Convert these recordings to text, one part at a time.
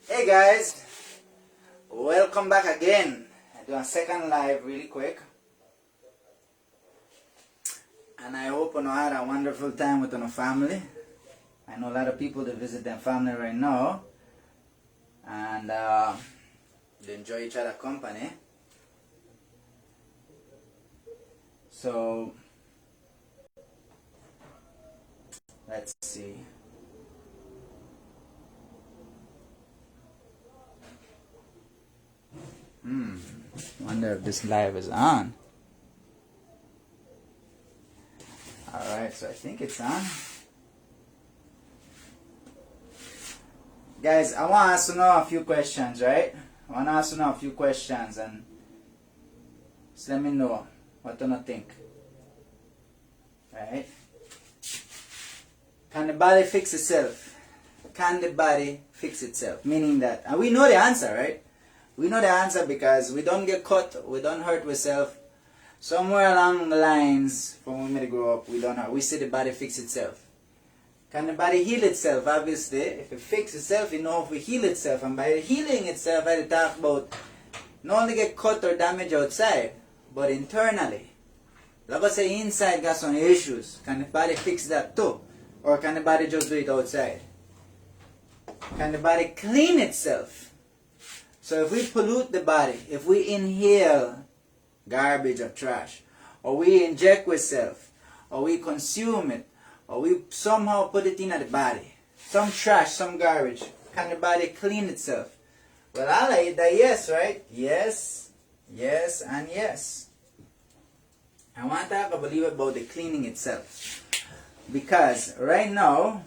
Hey guys, welcome back again. I do a second live really quick, and I hope you had a wonderful time with your family. I know a lot of people that visit their family right now, and they enjoy each other's company. So let's see. Wonder if this live is on. Alright, so I think it's on. Guys, I want us to know a few questions, right? I want us to know a few questions and just let me know what you think. Right? Can the body fix itself? Can the body fix itself? Meaning that, and we know the answer, right? We know the answer because we don't get cut, we don't hurt ourselves. Somewhere along the lines, from when we grow up, we don't hurt. We see the body fix itself. Can the body heal itself? Obviously, if it fixes itself, you know if it heal itself. And by healing itself, I talk about not only get cut or damage outside, but internally. Like I say, inside got some issues. Can the body fix that too? Or can the body just do it outside? Can the body clean itself? So if we pollute the body, if we inhale garbage or trash, or we inject ourselves, or we consume it, or we somehow put it in the body, some trash, some garbage, can the body clean itself? Well, I like that yes, right? Yes, yes, and yes. I want to talk about the cleaning itself. Because right now,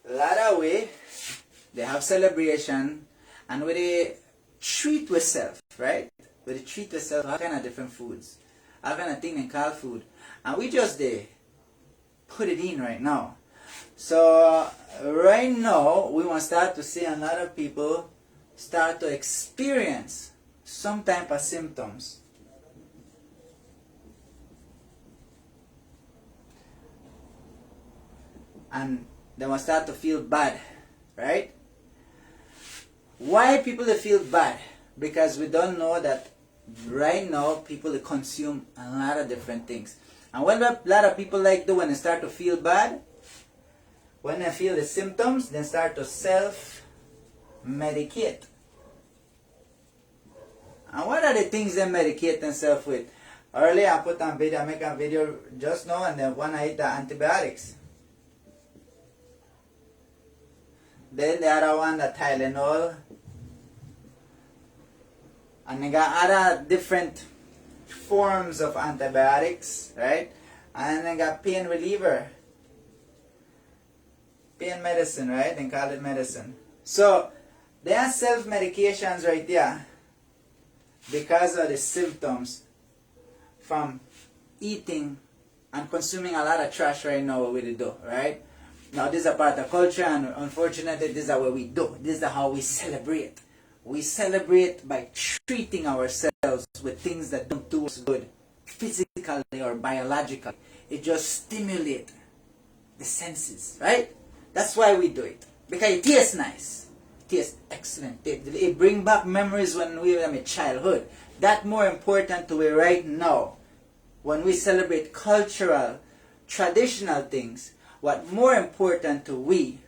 a lot of way, they have celebration, and when they treat yourself, right? When they treat yourself, all kind of different foods, all kind of thing they call food, and we just put it in right now. So right now, we want to start to see a lot of people start to experience some type of symptoms. And they will start to feel bad, right? Why people feel bad? Because we don't know that right now people consume a lot of different things. And what a lot of people like do when they start to feel bad, when they feel the symptoms, they start to self-medicate. And what are the things they medicate themselves with? Earlier I put on video, I make a video just now, and then when I eat the antibiotics. Then the other one, the Tylenol. And they got other different forms of antibiotics, right? And they got pain reliever. Pain medicine, right? They call it medicine. So, there are self-medications right there because of the symptoms from eating and consuming a lot of trash right now, what we do, right? Now, this is a part of culture, and unfortunately, this is what we do. This is how we celebrate. We celebrate by treating ourselves with things that don't do us good, physically or biologically. It just stimulates the senses, right? That's why we do it. Because it tastes nice. It tastes excellent. It brings back memories when we were in childhood. That's more important to me right now. When we celebrate cultural, traditional things, what more important to we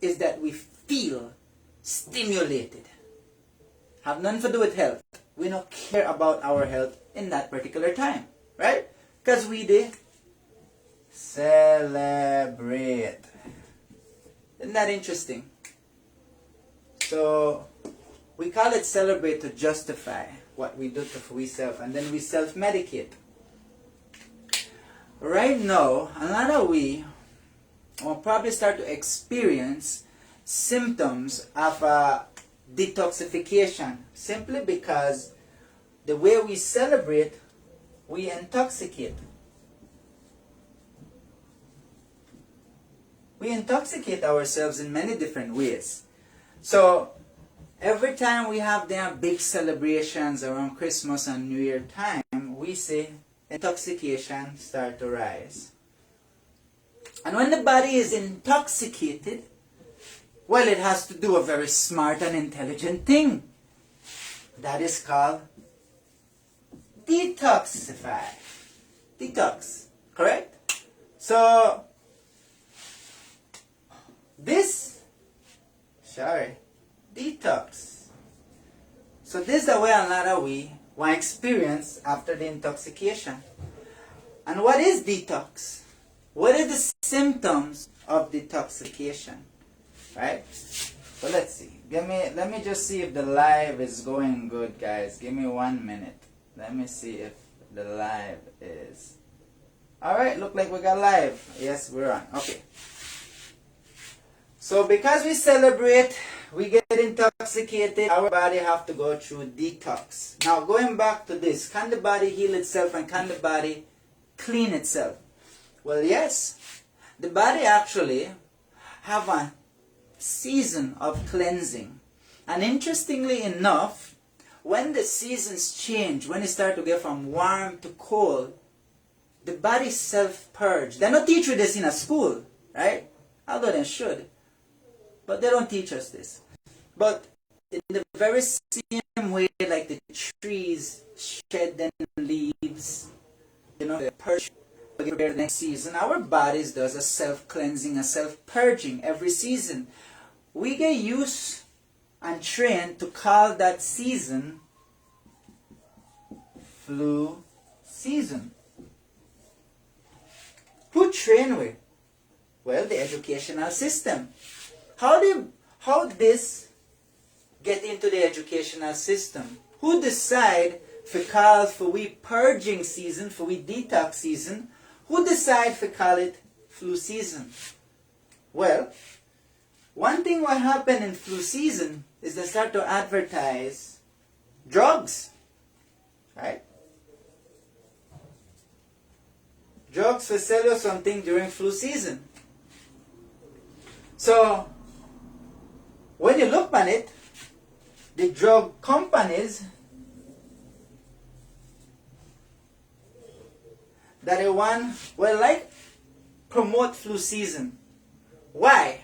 is that we feel stimulated. Have nothing to do with health. We don't care about our health in that particular time, right? Because we did celebrate. Isn't that interesting? So we call it celebrate to justify what we do to ourselves, and then we self-medicate. Right now, a lot of we will probably start to experience symptoms of detoxification, simply because the way we celebrate, we intoxicate. We intoxicate ourselves in many different ways. So every time we have their big celebrations around Christmas and New Year time, we see intoxication start to rise. And when the body is intoxicated, Well, it has to do a very smart and intelligent thing. That is called detoxify. Detox, correct? So, detox. So this is the way another we want experience after the intoxication. And what is detox? What are the symptoms of detoxification? Right? So let's see. Let me just see if the live is going good, guys. Give me 1 minute. Let me see if the live is. Alright, look like we got live. Yes, we're on. Okay. So because we celebrate, we get intoxicated, our body have to go through detox. Now going back to this, can the body heal itself and can the body clean itself? Well, yes. The body actually have a season of cleansing. And interestingly enough, when the seasons change, when it start to get from warm to cold, the body self-purge. They don't teach you this in a school, right? Although they should. But they don't teach us this. But in the very same way, like the trees shed their leaves, they purge for the next season, our bodies does a self-cleansing, a self-purging every season. We get used and trained to call that season flu season. Who train we? Well, the educational system. How this get into the educational system? Who decide for call for we purging season, for we detox season? Who decide for call it flu season? Well, one thing what happen in flu season is they start to advertise drugs, right? Drugs for sell you something during flu season. So, when you look at it, the drug companies that they want, promote flu season. Why?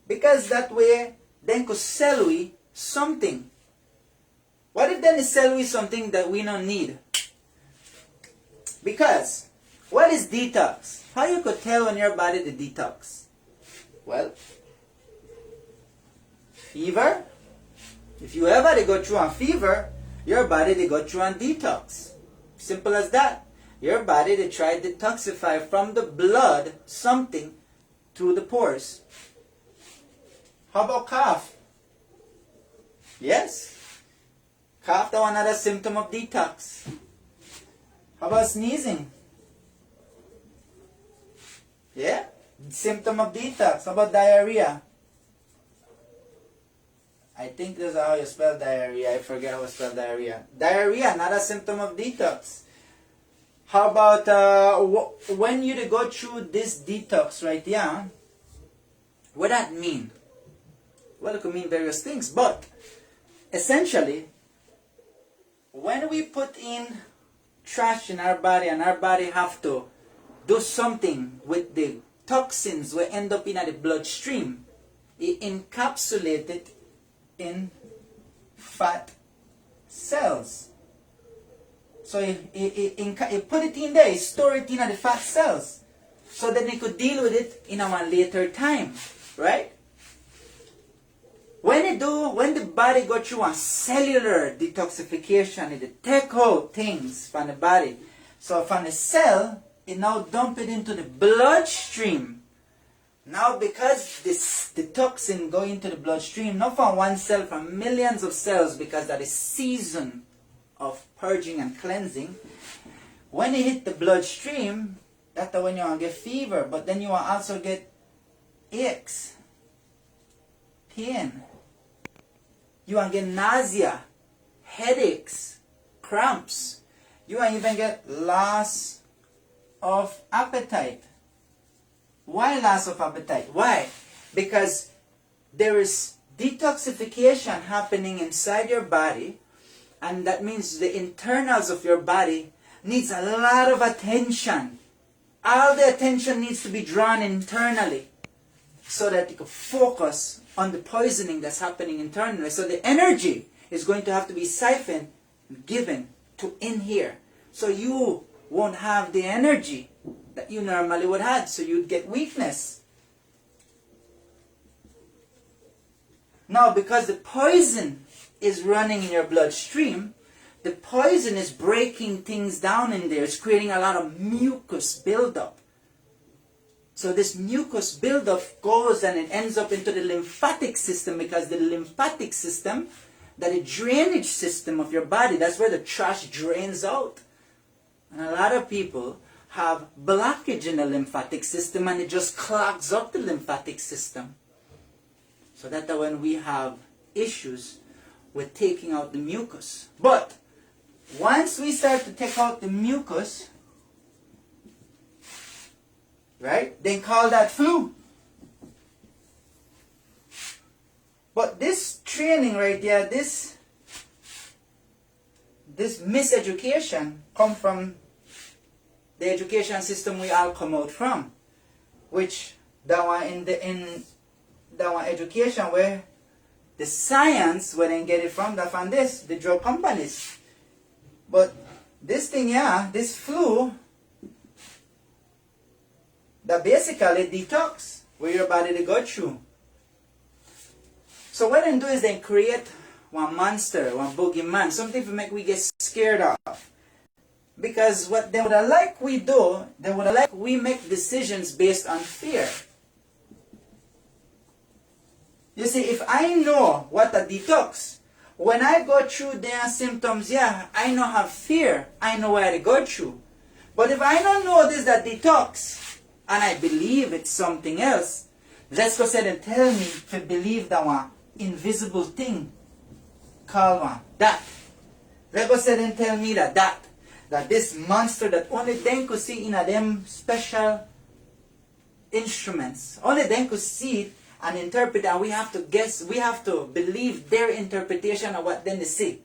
Because that way, they could sell we something. What if then they sell we something that we don't need? Because, what is detox? How you could tell when your body the detox? Well, fever. If you ever they go through a fever, your body they go through a detox. Simple as that. Your body they try to detoxify from the blood something through the pores. How about cough? Yes. Cough is another symptom of detox. How about sneezing? Yeah, symptom of detox. How about diarrhea? I think this is how you spell diarrhea. I forget how to spell diarrhea. Diarrhea, not a symptom of detox. How about when you go through this detox right here, what that mean? Well, it could mean various things, but essentially, when we put in trash in our body and our body have to do something with the toxins we end up in the bloodstream, it encapsulates it in fat cells. So it put it in there, it store it in the fat cells, so that they could deal with it in a later time, right? When the body go through a cellular detoxification, it take out things from the body. So from the cell, it now dump it into the bloodstream. Now because the toxin go into the bloodstream, not from one cell, from millions of cells, because that is season of purging and cleansing. When it hit the bloodstream, that's when you want to get fever, but then you will also get aches, pain. You want to get nausea, headaches, cramps. You want to even get loss of appetite. Why loss of appetite? Why? Because there is detoxification happening inside your body, and that means the internals of your body needs a lot of attention. All the attention needs to be drawn internally. so that you can focus on the poisoning that's happening internally. So the energy is going to have to be siphoned, given to in here. So you won't have the energy that you normally would have. So you'd get weakness. Now, because the poison is running in your bloodstream, the poison is breaking things down in there. It's creating a lot of mucus buildup. So this mucus buildup goes and it ends up into the lymphatic system, because the lymphatic system, that the drainage system of your body, that's where the trash drains out. And a lot of people have blockage in the lymphatic system, and it just clogs up the lymphatic system. So that when we have issues with taking out the mucus. But once we start to take out the mucus, right, then call that flu. But this training right there, this miseducation come from the education system we all come out from, which that one in that one education where the science where they get it from, that from this, the drug companies. But this thing, yeah, this flu, that basically detox where your body they go through. So what they do is they create one monster, one boogeyman, something to make we get scared of. Because what they would like we do, they would like we make decisions based on fear. You see, if I know what a detox, when I go through their symptoms, yeah, I know have fear, I know where to go through. But if I don't know this, that detox, and I believe it's something else, let's go ahead and tell me to believe that one invisible thing called one that. Let's go ahead and tell me that this monster that only them could see in a them special instruments, only them could see it and interpret, and we have to guess, we have to believe their interpretation of what then they see.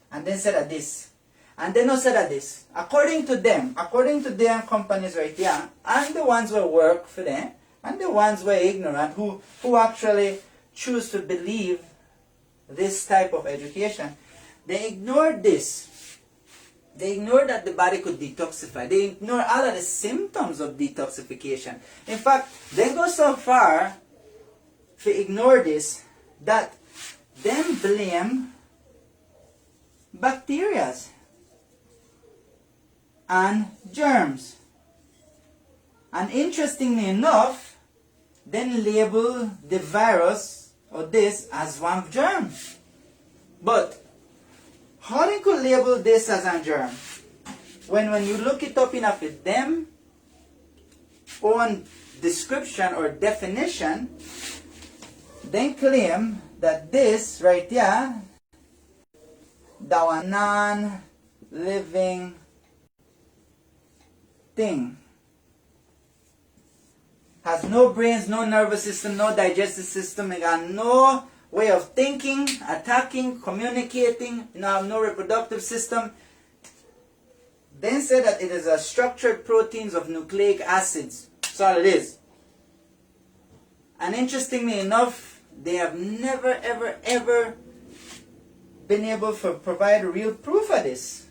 And then say that this. And then also that this. According to them, according to their companies right here, and the ones who work for them, and the ones who are ignorant, who actually choose to believe this type of education, they ignore this. They ignore that the body could detoxify. They ignore all of the symptoms of detoxification. In fact, they go so far to ignore this that then blame bacteria and germs. And interestingly enough, then label the virus or this as one germ. But how they could label this as a germ? When you look it up enough with them own description or definition, they claim that this right here, that one non-living thing, has no brains, no nervous system, no digestive system, it got no way of thinking, attacking, communicating, have no reproductive system. Then say that it is a structured proteins of nucleic acids. That's all it is. And interestingly enough, they have never ever been able to provide real proof of this.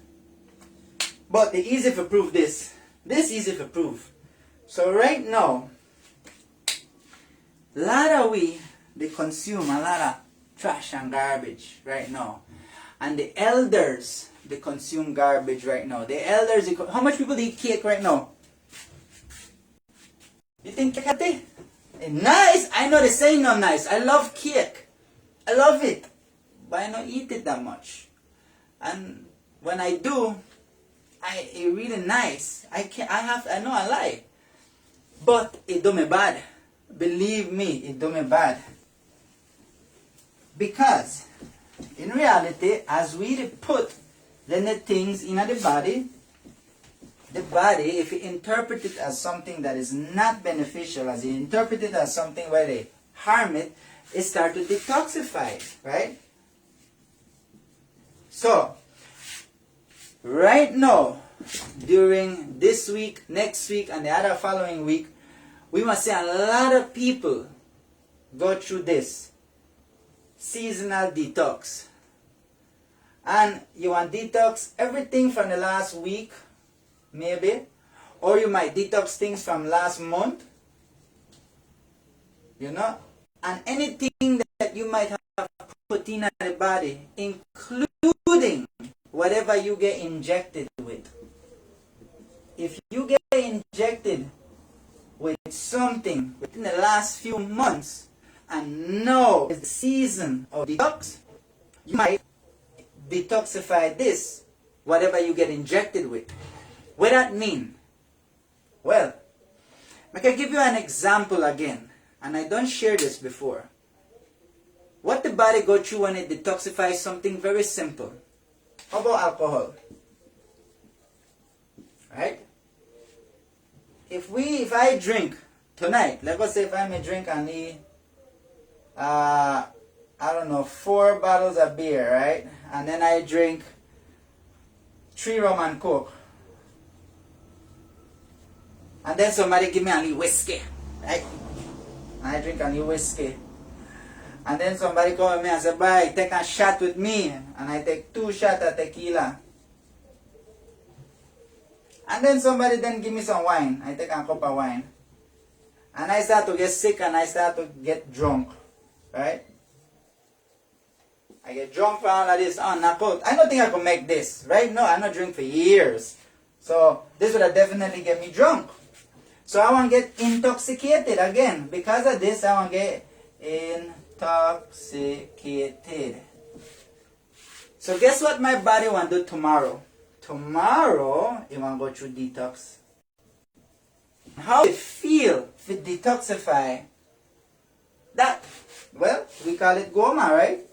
But they easy to prove this. This easy to prove. So right now, a lot of they consume a lot of trash and garbage right now. And the elders, they consume garbage right now. The elders, how much people eat cake right now? You think cake healthy? Nice! I know they say no nice. I love cake. I love it. But I don't eat it that much. And when I do, it's really nice. I know I like. But it do me bad. Believe me, it do me bad. Because in reality, as we put the things in the body, if you interpret it as something that is not beneficial, as you interpret it as something where they harm it, it starts to detoxify, right? So, right now, during this week, next week, and the other following week, we must see a lot of people go through this seasonal detox. And you want detox everything from the last week, maybe, or you might detox things from last month, you know, and anything that you might have put in the body, including whatever you get injected with. If you get injected with something within the last few months, and now is the season of detox, you might detoxify this, whatever you get injected with. What that mean? Well, I can give you an example again, and I don't share this before. What the body go through when it detoxifies something very simple. How about alcohol? Right? If I drink tonight, let's say if I may drink only I don't know, 4 bottles of beer, right? And then I drink 3 rum and coke. And then somebody give me only whiskey, right? And I drink only whiskey. And then somebody call me and say, boy, take a shot with me. And I take 2 shots of tequila. And then somebody then give me some wine. I take a cup of wine. And I start to get sick and I start to get drunk, right? I get drunk for all of this. Oh, knock out. I don't think I can make this. Right now, I not drink for years. So, this would have definitely get me drunk. So, I want to get intoxicated again. Because of this, I want to get intoxicated. So, guess what my body want to do tomorrow? Tomorrow, it want to go through detox. How it feel if it detoxify that? Well, we call it goma, right?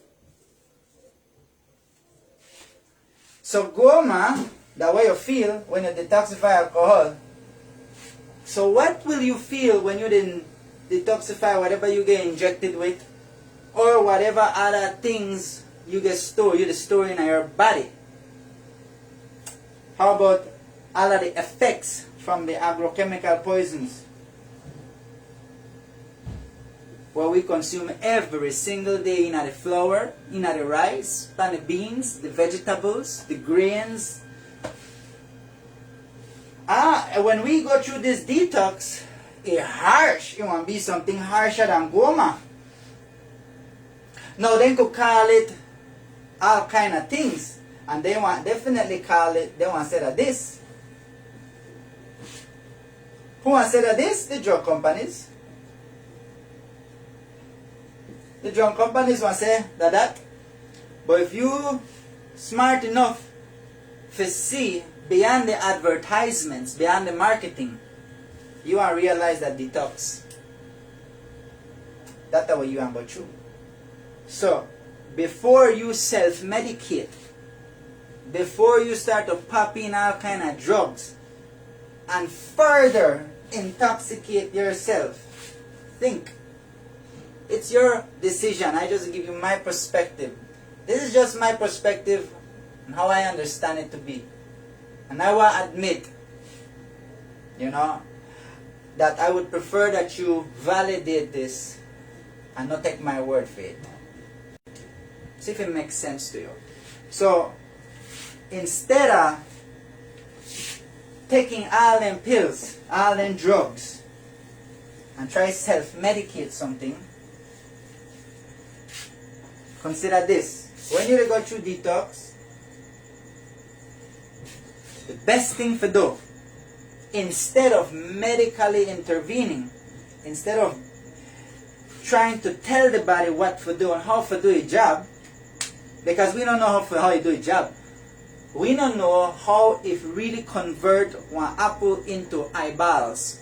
So goma, the way you feel when you detoxify alcohol. So what will you feel when you didn't detoxify whatever you get injected with, or whatever other things you store in your body? How about all of the effects from the agrochemical poisons, what we consume every single day in the flour, in the rice, on the beans, the vegetables, the grains. When we go through this detox, it won't be something harsher than goma. Now they could call it all kind of things, and they want definitely call it, they want to say that this. Who want to say that this? The drug companies. The drug companies want to say that. But if you smart enough to see beyond the advertisements, beyond the marketing, you want to realize that detox. That's what you want to go through. So, before you self-medicate, before you start to pop in all kind of drugs and further intoxicate yourself, think. It's your decision. I just give you my perspective. This is just my perspective and how I understand it to be. And I will admit, that I would prefer that you validate this and not take my word for it. See if it makes sense to you. So, instead of taking all them pills, all them drugs, and try self-medicate something, consider this. When you go through detox, the best thing to do, instead of medically intervening, instead of trying to tell the body what to do and how to do a job, because we don't know how you do a job. We don't know how it really convert one apple into eyeballs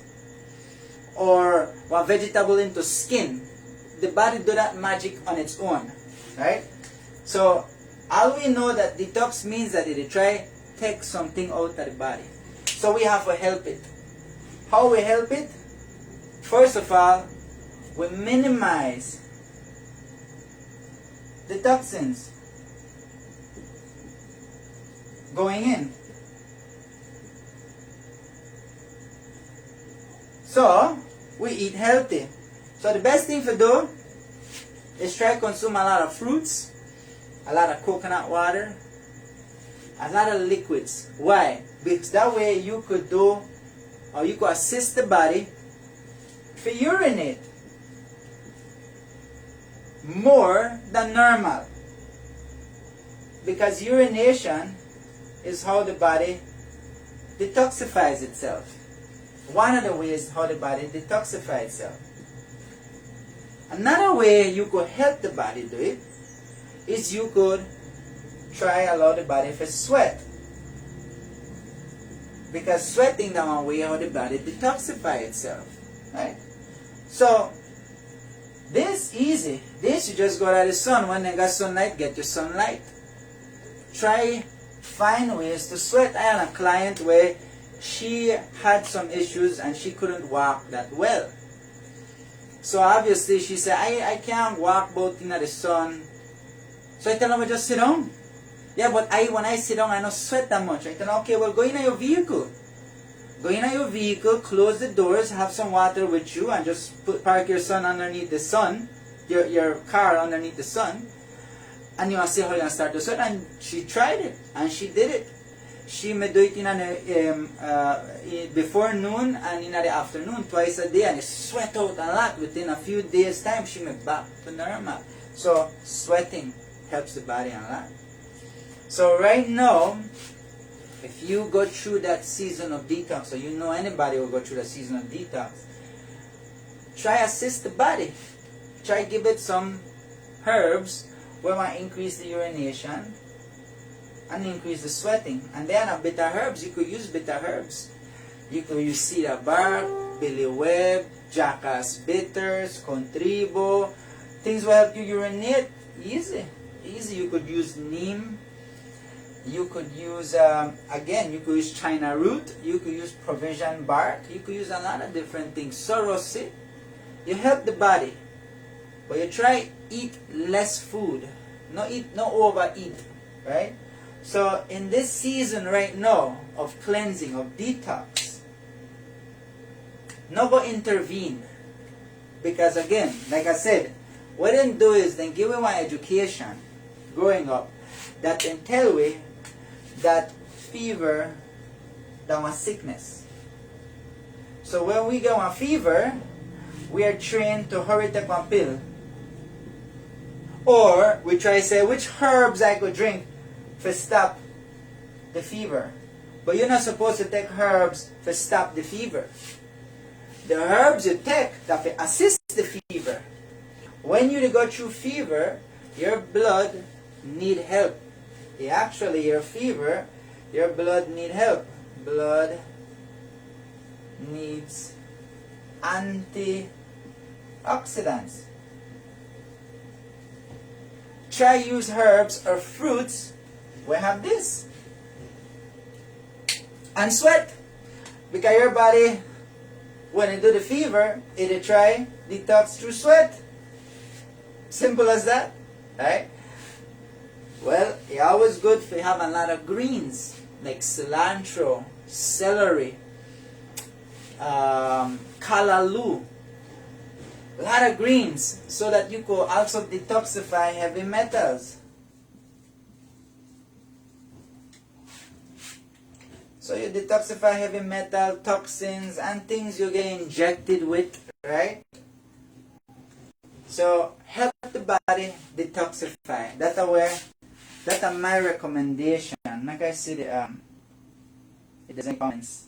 or one vegetable into skin. The body do that magic on its own, right? So all we know that detox means that it try take something out of the body. So we have to help it. How we help it? First of all, we minimize the toxins going in. So we eat healthy. So the best thing to do is try to consume a lot of fruits, a lot of coconut water, a lot of liquids. Why? Because that way you could do, or you could assist the body to urinate more than normal. Because urination is how the body detoxifies itself. One of the ways how the body detoxifies itself. Another way you could help the body do it is you could try allow the body to sweat. Because sweating is one way how the body detoxifies itself. Right? So, this easy. This you just go to the sun. When you got sunlight, get your sunlight. Try find ways to sweat. I had a client where she had some issues and she couldn't walk that well. So obviously she said, I can't walk both in the sun. So I tell her, just sit down. Yeah, but when I sit down, I don't sweat that much. I tell her, okay, well, go in your vehicle. Go in your vehicle, close the doors, have some water with you, and just park your son underneath the sun, your car underneath the sun, and you want to see how you start to sweat. And she tried it, and she did it. She may do it in before noon and in the afternoon, twice a day, and it sweat out a lot. Within a few days' time, she may back to normal. So sweating helps the body a lot. So right now, if you go through that season of detox, or you know anybody will go through that season of detox, try assist the body. Try give it some herbs where might increase the urination and increase the sweating. And then bitter herbs, you could use bitter herbs. You could use cedar bark, billyweb, jackass bitters, contribo. Things will help you urinate easy. Easy. You could use neem. You could use, again, you could use China root. You could use provision bark. You could use a lot of different things. Sorosy. You help the body. But you try eat less food. No overeat. Right? So in this season right now of cleansing, of detox, no go intervene. Because again, like I said, what they do is they give you one education growing up that then tell we that fever that was sickness. So when we get one fever, we are trained to hurry take one pill. Or we try to say which herbs I could drink to stop the fever. But you're not supposed to take herbs to stop the fever. The herbs you take that will assist the fever. When you go through fever, your blood need help. Actually, your fever, your blood need help. Blood needs antioxidants. Try use herbs or fruits. We have this. And sweat. Because your body, when it do the fever, it try detox through sweat. Simple as that. Right? Well, it's always good to have a lot of greens. Like cilantro, celery, callaloo. A lot of greens. So that you could also detoxify heavy metals. So you detoxify heavy metal, toxins, and things you get injected with, right? So help the body detoxify. That's my recommendation. Like I said, it doesn't comments.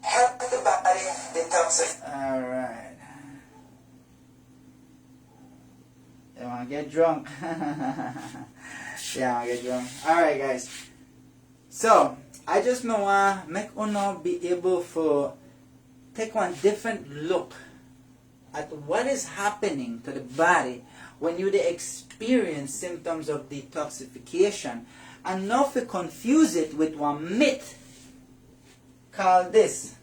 Help the body detoxify. Alright. You wanna get drunk? Yeah, I wanna get drunk. Alright guys. So, I just want to make you be able to take one different look at what is happening to the body when you experience symptoms of detoxification, and not to confuse it with one myth called this.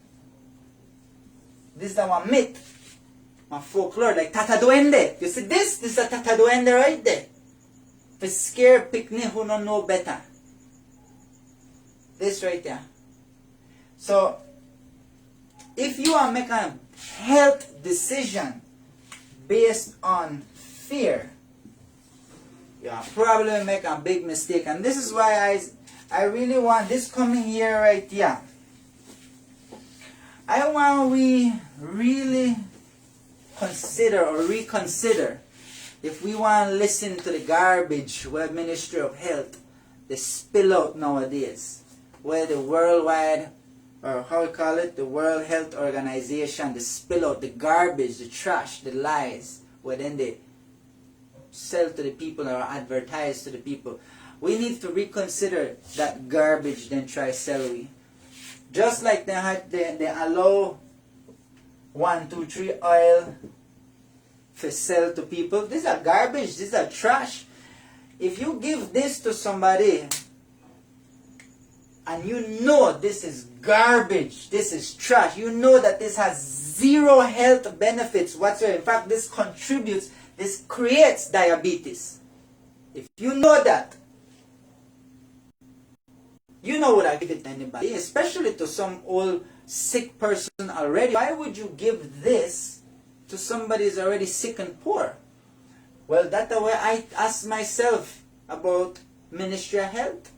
This is the one myth, one folklore, like Tata Duende. You see this? This is a Tata Duende right there. To scare picnic who don't know better. This right there. So, if you are making a health decision, based on fear, you probably make a big mistake. And this is why I really want this coming year right here, I want we really consider or reconsider if we want to listen to the garbage where Ministry of Health they spill out nowadays, where the worldwide, or how we call it, the World Health Organization, they spill out the garbage, the trash, the lies, where then they sell to the people or advertise to the people. We need to reconsider that garbage, then try sell we. Just like they allow 1, 2, 3 oil to sell to people. These are garbage, these are trash. If you give this to somebody and you know this is garbage, this is trash, you know that this has zero health benefits whatsoever. In fact, this contributes, this creates diabetes. If you know that, you know what I give it to anybody, especially to some old sick person already. Why would you give this to somebody who's already sick and poor? Well, that's the way I ask myself about Ministry of Health.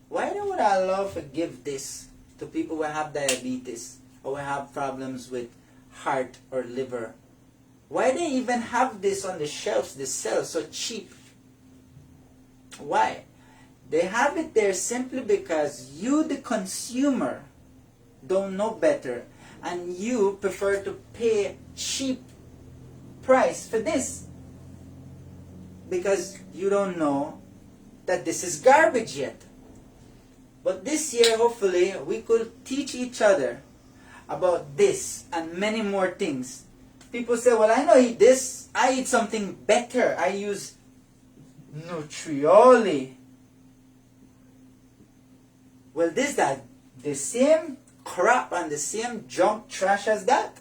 Why would I allow to give this to people who have diabetes or who have problems with heart or liver? Why they even have this on the shelves, they sell so cheap? Why? They have it there simply because you, the consumer, don't know better, and you prefer to pay cheap price for this because you don't know that this is garbage yet. But this year, hopefully, we could teach each other about this and many more things. People say, well, I don't eat this, I eat something better. I use Nutrioli. Well, this that the same crap and the same junk trash as that.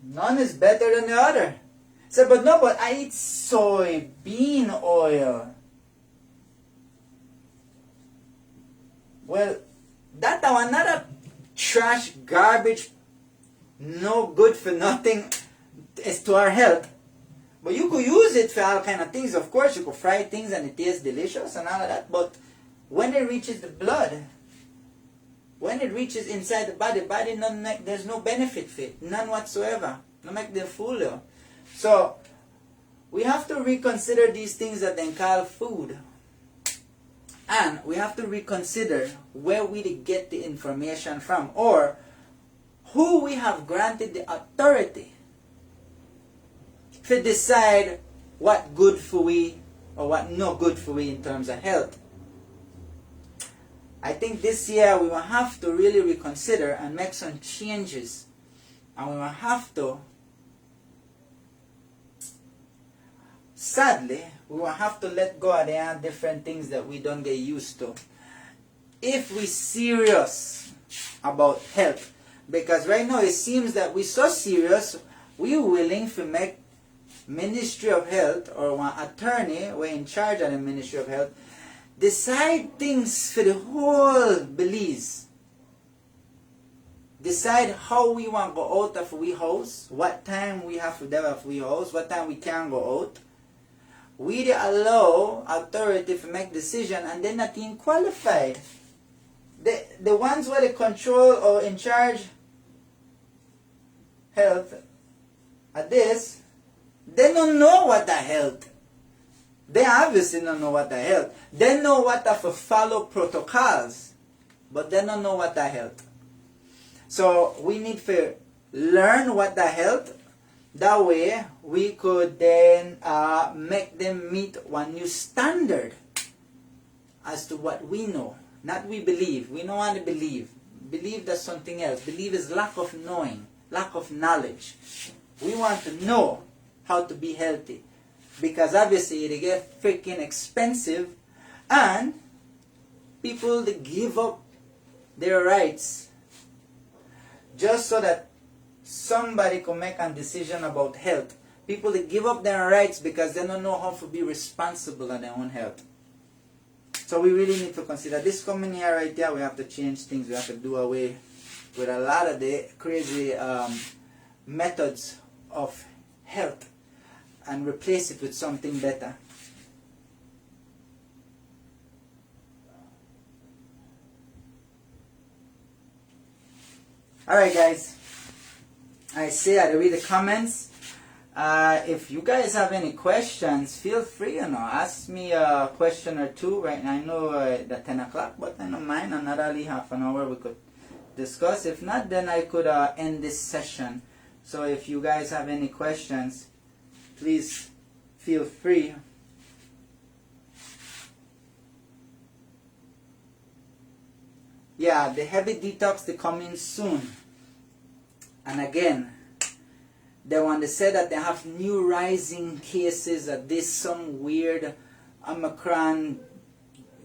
None is better than the other. So, but no, but I eat soybean oil. Well, that one not a trash, garbage, no good for nothing is to our health. But you could use it for all kind of things. Of course, you could fry things and it tastes delicious and all of that. But when it reaches the blood, when it reaches inside the body, there's no benefit for it. None whatsoever. No make them fool you. So, we have to reconsider these things that they call food. And we have to reconsider where we get the information from, or who we have granted the authority to decide what good for we or what no good for we in terms of health. I think this year we will have to really reconsider and make some changes. And we will have to, sadly, we will have to let go of the different things that we don't get used to. If we're serious about health. Because right now it seems that we're so serious, we're willing to make Ministry of Health or one attorney, we're in charge of the Ministry of Health, decide things for the whole Belize. Decide how we want to go out of we house, what time we have to develop we house, what time we can go out. We allow authority to make decision and they're not even qualified. The ones where they control or in charge health at this, they don't know what the health. They obviously don't know what the health. They know what to follow protocols, but they don't know what the health. So we need to learn what the health. That way we could then make them meet one new standard as to what we know. Not we believe. We don't want to believe. Believe that's something else. Believe is lack of knowing, lack of knowledge. We want to know how to be healthy. Because obviously they get freaking expensive and people they give up their rights just so that somebody can make a decision about health. People they give up their rights because they don't know how to be responsible on their own health. So we really need to consider this coming year right here. We have to change things. We have to do away with a lot of the crazy methods of health and replace it with something better. Alright guys, I read the comments. If you guys have any questions, feel free, ask me a question or two. Right now I know that 10 o'clock, but I don't mind. Another half an hour we could discuss. If not, then I could end this session. So if you guys have any questions, please feel free. Yeah, the heavy detox, they come in soon. And again, they say that they have new rising cases of this, some weird Omicron,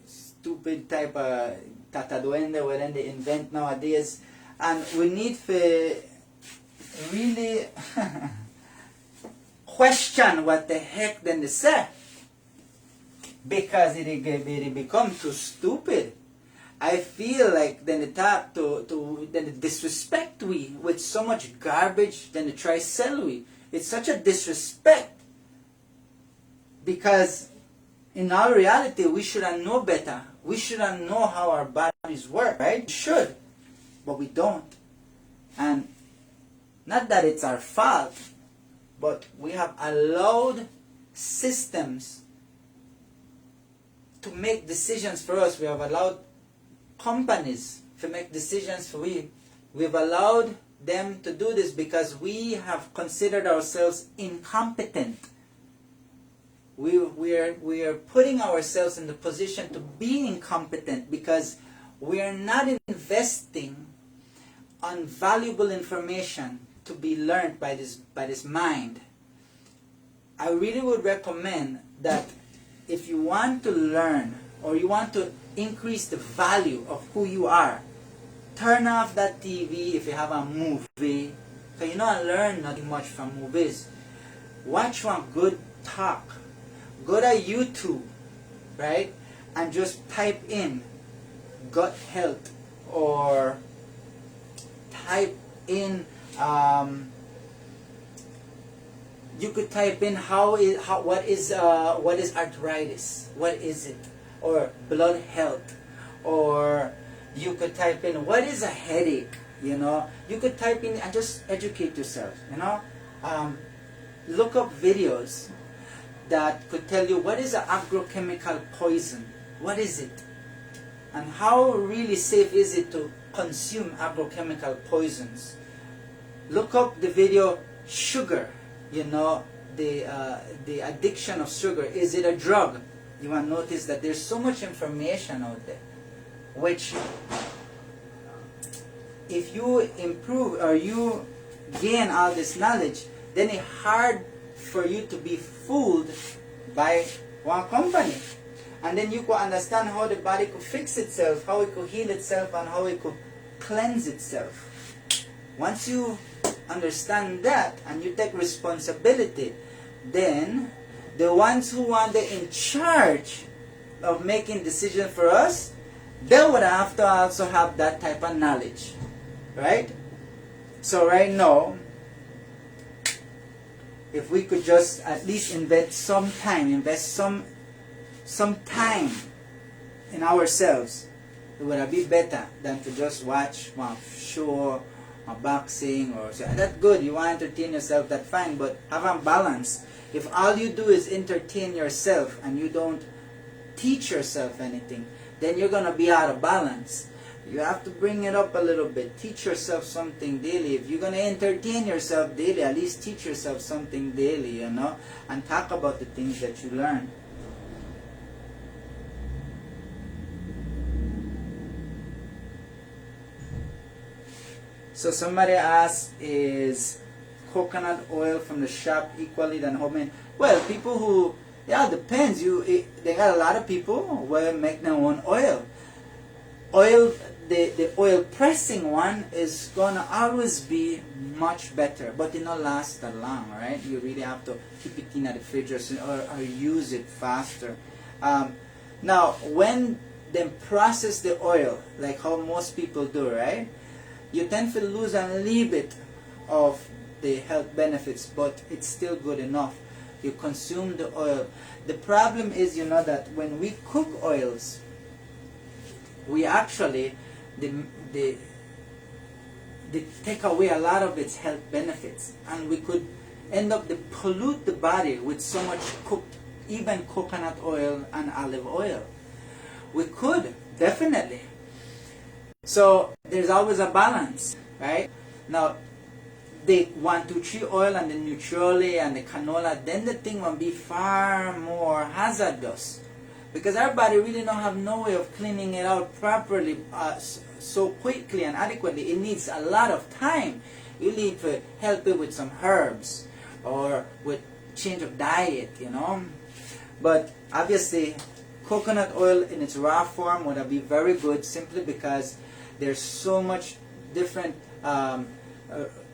stupid type of tataduende, whatever they invent nowadays. And we need to really question what the heck then they say. Because it become too stupid. I feel like then they talk then they disrespect we with so much garbage, then they try sell we. It's such a disrespect. Because in our reality, we should have know better. We should have know how our bodies work, right? We should, but we don't. And not that it's our fault, but we have allowed systems to make decisions for us. We have allowed companies to make decisions for we. We've allowed them to do this because we have considered ourselves incompetent. We are putting ourselves in the position to be incompetent because we are not investing on valuable information to be learned by this mind. I really would recommend that if you want to learn or you want to increase the value of who you are, turn off that TV if you have a movie. So you don't learn nothing much from movies. Watch one good talk. Go to YouTube, right? And just type in gut health or type in you could type in what is arthritis, what is it, or blood health, or you could type in what is a headache. You could type in and just educate yourself. Look up videos that could tell you what is an agrochemical poison, what is it, and how really safe is it to consume agrochemical poisons. Look up the video sugar. The addiction of sugar. Is it a drug? You will notice that there's so much information out there, which if you improve or you gain all this knowledge, then it's hard for you to be fooled by one company. And then you could understand how the body could fix itself, how it could heal itself, and how it could cleanse itself. Once you understand that and you take responsibility, then the ones who are in charge of making decisions for us, they would have to also have that type of knowledge, right? So right now, if we could just at least invest some time in ourselves, it would be better than to just watch one show, boxing, or so. That's good. You want to entertain yourself, that's fine, but have a balance. If all you do is entertain yourself and you don't teach yourself anything, then you're going to be out of balance. You have to bring it up a little bit. Teach yourself something daily. If you're going to entertain yourself daily, at least teach yourself something daily, and talk about the things that you learn. So somebody asked, is coconut oil from the shop equally than homemade? Well, people who, depends. They got a lot of people who will make their own oil. The oil pressing one is gonna always be much better, but it not last that long, right? You really have to keep it in the fridge or use it faster. Now, when they process the oil, like how most people do, right? You tend to lose a little bit of the health benefits, but it's still good enough. You consume the oil. The problem is, you know, that when we cook oils, we actually they take away a lot of its health benefits, and we could end up to pollute the body with so much even coconut oil and olive oil. We could, definitely. So there's always a balance, right? Now, the 1, 2, 3 oil and the Nutrioli and the canola, then the thing will be far more hazardous, because our body really don't have no way of cleaning it out properly so quickly and adequately. It needs a lot of time. You need to help it with some herbs or with change of diet, you know. But obviously, coconut oil in its raw form would be very good, simply because there's so much different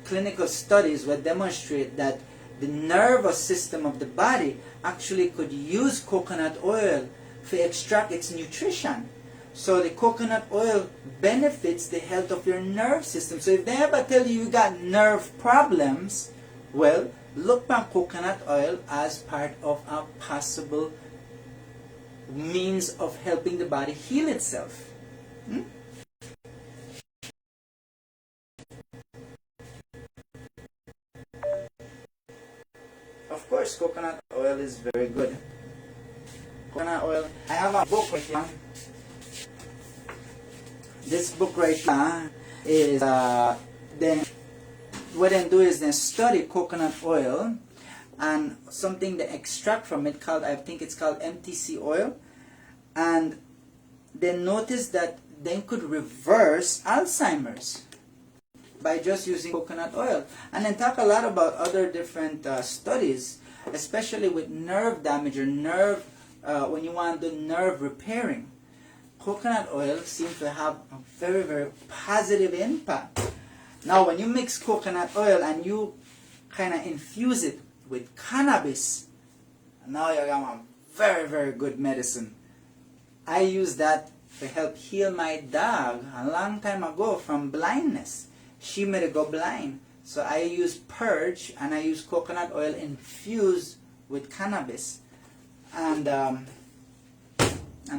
clinical studies that demonstrate that the nervous system of the body actually could use coconut oil to extract its nutrition. So the coconut oil benefits the health of your nerve system. So if they ever tell you got nerve problems, well, look at coconut oil as part of a possible means of helping the body heal itself. Of course, coconut oil is very good. Coconut oil. I have a book right here. This book right here is then what they do is they study coconut oil and something they extract from it called, I think it's called MTC oil, and they noticed that they could reverse Alzheimer's by just using coconut oil. And then talk a lot about other different studies, especially with nerve damage or nerve, when you want to do nerve repairing. Coconut oil seems to have a very, very positive impact. Now, when you mix coconut oil and you kind of infuse it with cannabis, now you got a very, very good medicine. I use that to help heal my dog a long time ago from blindness. She made it go blind. So I use purge and I use coconut oil infused with cannabis. And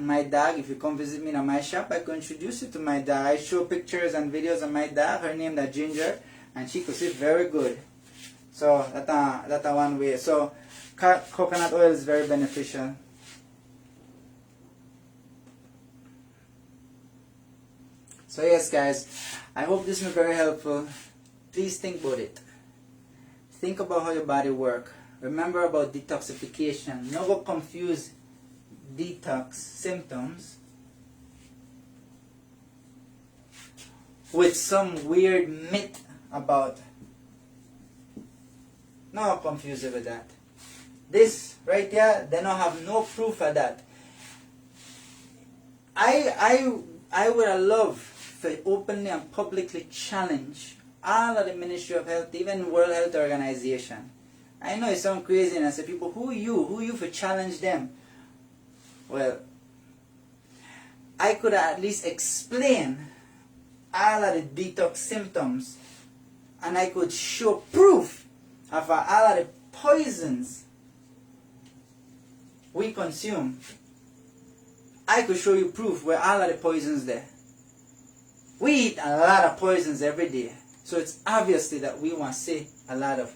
my dog, if you come visit me in my shop, I can introduce you to my dog. I show pictures and videos of my dog. Her name is Ginger, and she could sit very good. So that's one way. So coconut oil is very beneficial. So yes, guys, I hope this was very helpful. Please think about it. Think about how your body works. Remember about detoxification. Never confuse detox symptoms with some weird myth about. No, confuse it with that. This right here, they don't have no proof of that. I would have loved to openly and publicly challenge all of the Ministry of Health, even World Health Organization. I know it sounds crazy, and I say, people, who you for challenge them? Well, I could at least explain all of the detox symptoms, and I could show proof of all of the poisons we consume. I could show you proof where all of the poisons there. We eat a lot of poisons every day, so it's obviously that we want to see a lot of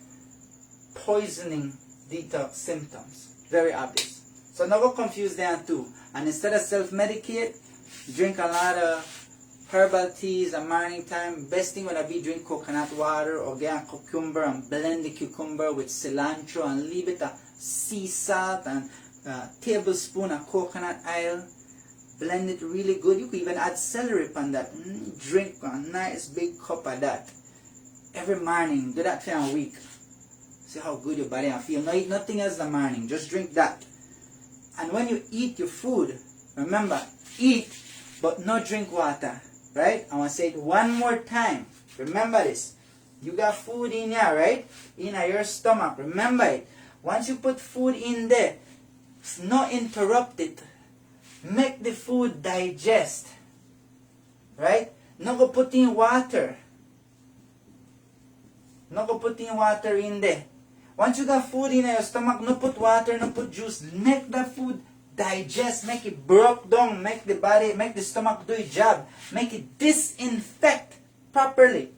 poisoning detox symptoms. Very obvious. So never confuse them too. And instead of self-medicate, drink a lot of herbal teas at morning time. Best thing would be drink coconut water or get a cucumber and blend the cucumber with cilantro and leave it a sea salt and a tablespoon of coconut oil. Blend it really good. You could even add celery on that. Drink a nice big cup of that every morning. Do that for a week. See how good your body will feel. No, eat nothing else in the morning. Just drink that. And when you eat your food, remember, eat but not drink water. Right? I want to say it one more time. Remember this. You got food in here, right? In your stomach. Remember it. Once you put food in there, it's not interrupted. Make the food digest. Right? Not go put in water. No go putting water in there. Once you got food in your stomach, no put water, no put juice. Make the food digest, make it broke down, make the body, make the stomach do its job. Make it disinfect properly.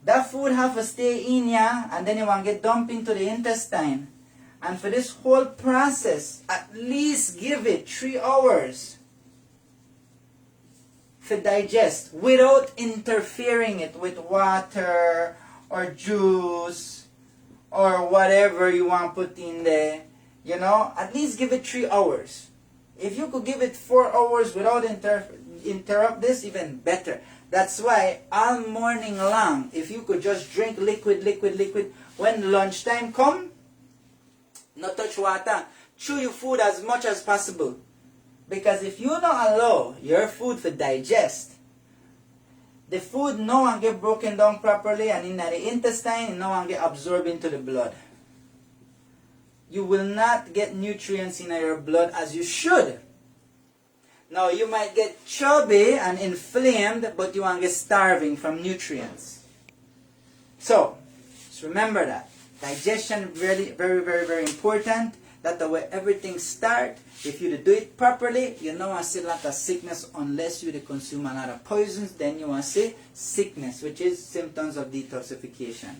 That food have to stay in ya, and then you want to get dumped into the intestine. And for this whole process, at least give it 3 hours to digest without interfering it with water or juice or whatever you want to put in there. You know, at least give it 3 hours. If you could give it 4 hours without interrupt this, even better. That's why all morning long, if you could just drink liquid, when lunchtime come, not touch water, chew your food as much as possible. Because if you don't allow your food to digest, the food no one get broken down properly, and in the intestine, no one get absorbed into the blood. You will not get nutrients in your blood as you should. Now you might get chubby and inflamed, but you won't get starving from nutrients. So, just remember that. Digestion really very important. That's the way everything starts. If you do it properly, you know I see a lot of sickness unless you consume a lot of poisons, then you want to see sickness, which is symptoms of detoxification.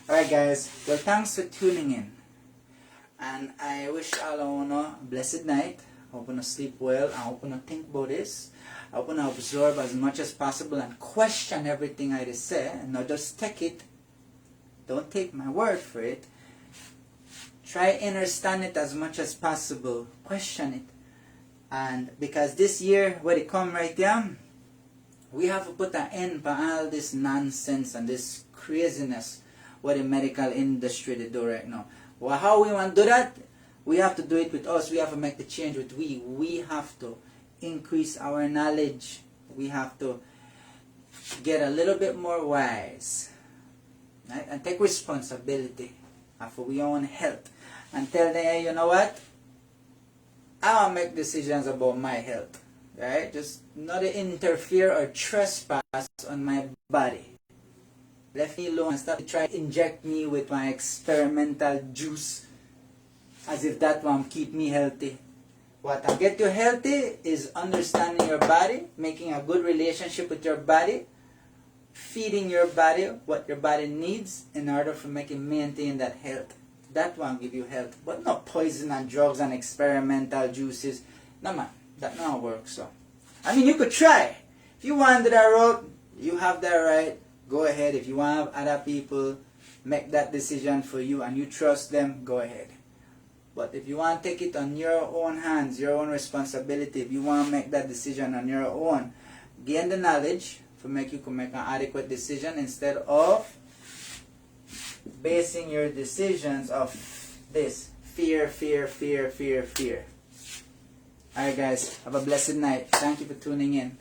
Alright guys, well thanks for tuning in. And I wish all of you a blessed night. I hope you sleep well. I hope you think about this. I hope you absorb as much as possible and question everything I just say. And not just take it. Don't take my word for it. Try understand it as much as possible. Question it. And because this year, when it come right there, we have to put an end to all this nonsense and this craziness what the medical industry they do right now. Well, how we want to do that? We have to do it with us. We have to make the change with we. We have to increase our knowledge. We have to get a little bit more wise. Right? And take responsibility for our own health. And tell them, hey, you know what? I want to make decisions about my health. Right? Just not to interfere or trespass on my body. Left me alone and start to try to inject me with my experimental juice as if that will keep me healthy. What will get you healthy is understanding your body, making a good relationship with your body, feeding your body what your body needs in order to make it maintain that health. That will give you health. But not poison and drugs and experimental juices. No man, that not work so. I mean, you could try. If you want that road, you have that right. Go ahead. If you want other people make that decision for you and you trust them, go ahead. But if you want to take it on your own hands, your own responsibility, if you want to make that decision on your own, gain the knowledge to make you can make an adequate decision instead of basing your decisions off this fear. Alright guys, have a blessed night. Thank you for tuning in.